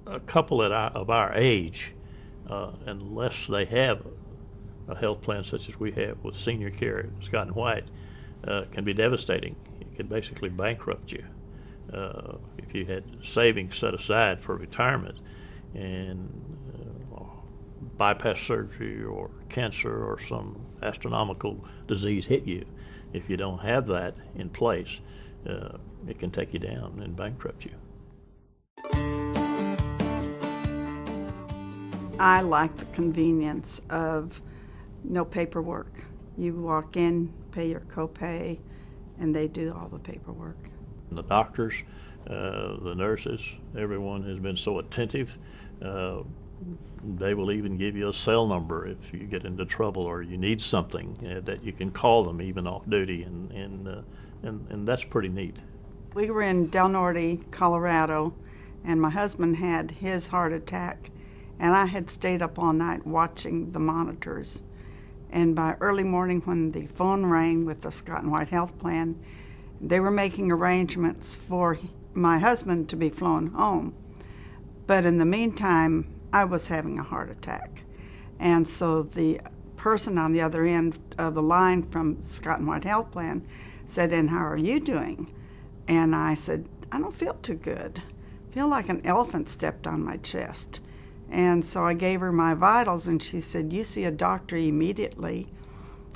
a couple of our age, unless they have a health plan such as we have with SeniorCare at Scott and White, can be devastating. It can basically bankrupt you. If you had savings set aside for retirement and bypass surgery or cancer or some astronomical disease hit you, if you don't have that in place, it can take you down and bankrupt you. I like the convenience of no paperwork. You walk in, pay your copay, and they do all the paperwork. The doctors, the nurses, everyone has been so attentive. They will even give you a cell number if you get into trouble or you need something, that you can call them even off duty, and that's pretty neat. We were in Del Norte, Colorado, and my husband had his heart attack, and I had stayed up all night watching the monitors. And by early morning, when the phone rang with the Scott and White Health Plan, they were making arrangements for my husband to be flown home. But in the meantime, I was having a heart attack. And so the person on the other end of the line from Scott and White Health Plan said, "And how are you doing?" And I said, "I don't feel too good. I feel like an elephant stepped on my chest." And so I gave her my vitals, and she said, "You see a doctor immediately."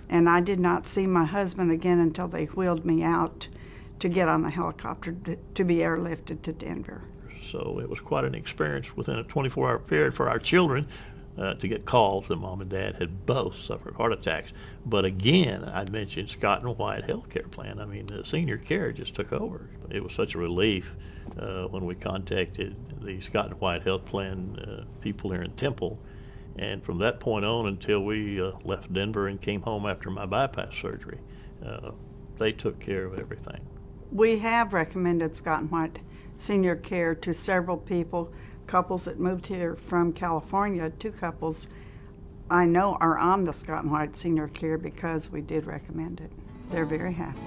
And I did not see my husband again until they wheeled me out to get on the helicopter to be airlifted to Denver. So it was quite an experience within a 24-hour period for our children to get calls that Mom and Dad had both suffered heart attacks. But again, I mentioned Scott and White Healthcare Plan. I mean, the SeniorCare just took over. It was such a relief when we contacted the Scott and White Health Plan people here in Temple. And from that point on until we left Denver and came home after my bypass surgery, they took care of everything. We have recommended Scott and White SeniorCare to several people, couples that moved here from California. 2 couples I know are on the Scott and White SeniorCare because we did recommend it. They're very happy.